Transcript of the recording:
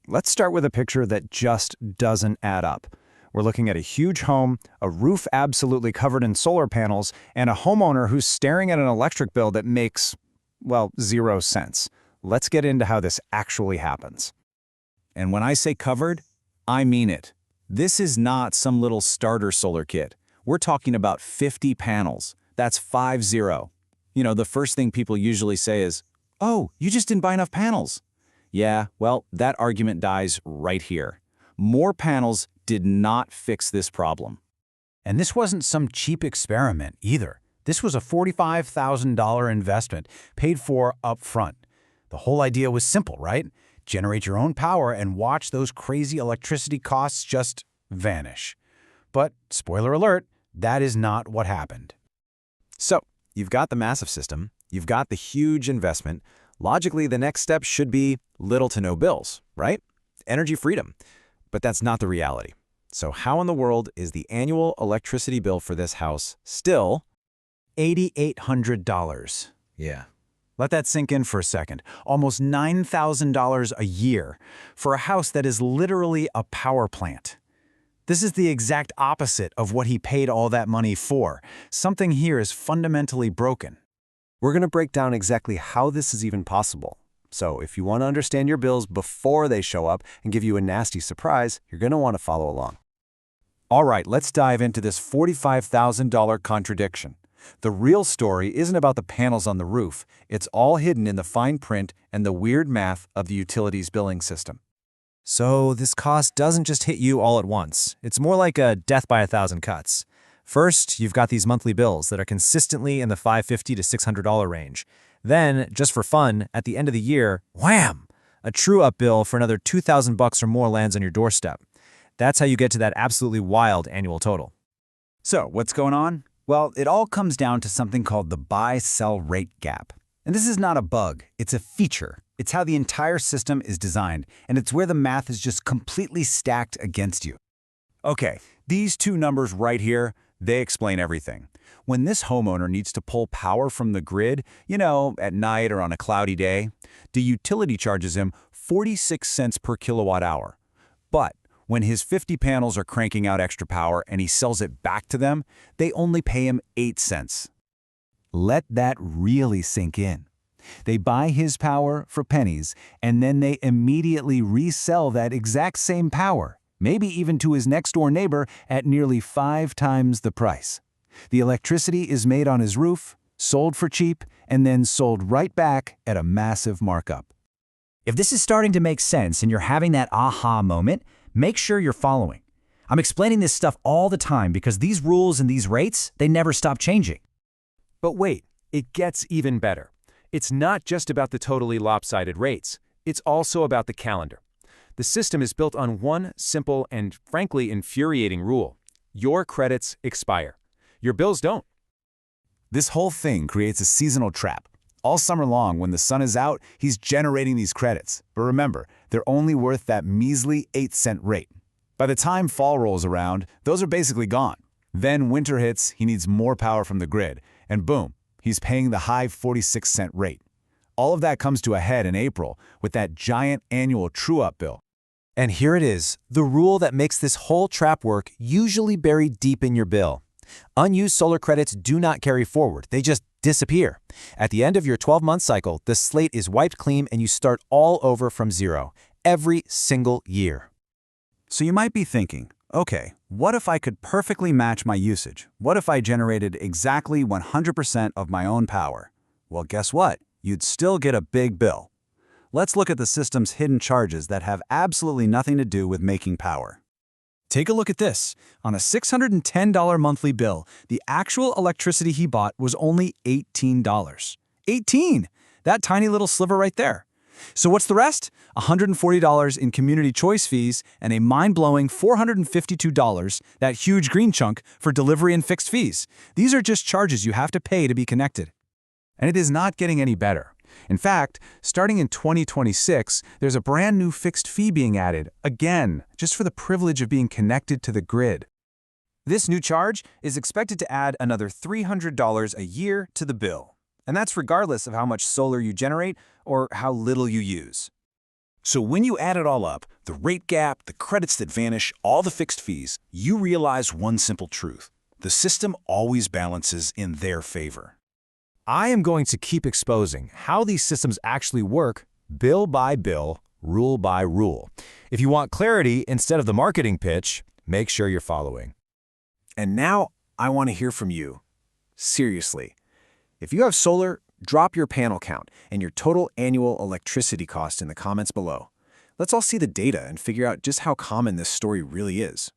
Let's start with a picture that just doesn't add up. We're looking at a huge home, a roof absolutely covered in solar panels, and a homeowner who's staring at an electric bill that makes, well, 0 sense. Let's get into how this actually happens. And when I say covered, I mean it. This is not some little starter solar kit. We're talking about 50 panels. That's 50. You know, the first thing people usually say is, "Oh, you just didn't buy enough panels." Yeah, well, that argument dies right here. More panels did not fix this problem. And this wasn't some cheap experiment either. This was a $45,000 investment paid for up front. The whole idea was simple, right? Generate your own power and watch those crazy electricity costs just vanish. But, spoiler alert, that is not what happened. So, you've got the massive system, you've got the huge investment. Logically, the next step should be little to no bills, right? Energy freedom. But that's not the reality. So how in the world is the annual electricity bill for this house still $8,800? Yeah. Let that sink in for a second. Almost $9,000 a year for a house that is literally a power plant. This is the exact opposite of what he paid all that money for. Something here is fundamentally broken. We're going to break down exactly how this is even possible. So if you want to understand your bills before they show up and give you a nasty surprise, you're going to want to follow along. All right, let's dive into this $45,000 contradiction. The real story isn't about the panels on the roof. It's all hidden in the fine print and the weird math of the utilities billing system. So this cost doesn't just hit you all at once. It's more like a death by 1,000 cuts. First, you've got these monthly bills that are consistently in the $550 to $600 range. Then, just for fun, at the end of the year, wham! A true-up bill for another $2,000 or more lands on your doorstep. That's how you get to that absolutely wild annual total. So, what's going on? Well, it all comes down to something called the buy-sell rate gap. And this is not a bug, it's a feature. It's how the entire system is designed, and it's where the math is just completely stacked against you. Okay, these two numbers right here, they explain everything. When this homeowner needs to pull power from the grid, you know, at night or on a cloudy day, the utility charges him 46 cents per kilowatt hour. But when his 50 panels are cranking out extra power and he sells it back to them, they only pay him 8 cents. Let that really sink in. They buy his power for pennies, and then they immediately resell that exact same power, maybe even to his next-door neighbor, at nearly 5 times the price. The electricity is made on his roof, sold for cheap, and then sold right back at a massive markup. If this is starting to make sense and you're having that aha moment, make sure you're following. I'm explaining this stuff all the time because these rules and these rates, they never stop changing. But wait, it gets even better. It's not just about the totally lopsided rates. It's also about the calendar. The system is built on one simple and frankly infuriating rule. Your credits expire. Your bills don't. This whole thing creates a seasonal trap. All summer long, when the sun is out, he's generating these credits. But remember, they're only worth that measly 8-cent rate. By the time fall rolls around, those are basically gone. Then winter hits, he needs more power from the grid, and boom, he's paying the high 46-cent rate. All of that comes to a head in April with that giant annual true-up bill. And here it is, the rule that makes this whole trap work, usually buried deep in your bill. Unused solar credits do not carry forward, they just disappear. At the end of your 12-month cycle, the slate is wiped clean and you start all over from zero, every single year. So you might be thinking, okay, what if I could perfectly match my usage? What if I generated exactly 100% of my own power? Well, guess what? You'd still get a big bill. Let's look at the system's hidden charges that have absolutely nothing to do with making power. Take a look at this. On a $610 monthly bill, the actual electricity he bought was only $18. $18! That tiny little sliver right there. So what's the rest? $140 in community choice fees and a mind-blowing $452, that huge green chunk, for delivery and fixed fees. These are just charges you have to pay to be connected. And it is not getting any better. In fact, starting in 2026, there's a brand new fixed fee being added, again, just for the privilege of being connected to the grid. This new charge is expected to add another $300 a year to the bill. And that's regardless of how much solar you generate or how little you use. So when you add it all up, The rate gap, the credits that vanish, all the fixed fees, you realize one simple truth. The system always balances in their favor. I am going to keep exposing how these systems actually work, bill by bill, rule by rule. If you want clarity instead of the marketing pitch, make sure you're following. And now I want to hear from you. Seriously. If you have solar, drop your panel count and your total annual electricity cost in the comments below. Let's all see the data and figure out just how common this story really is.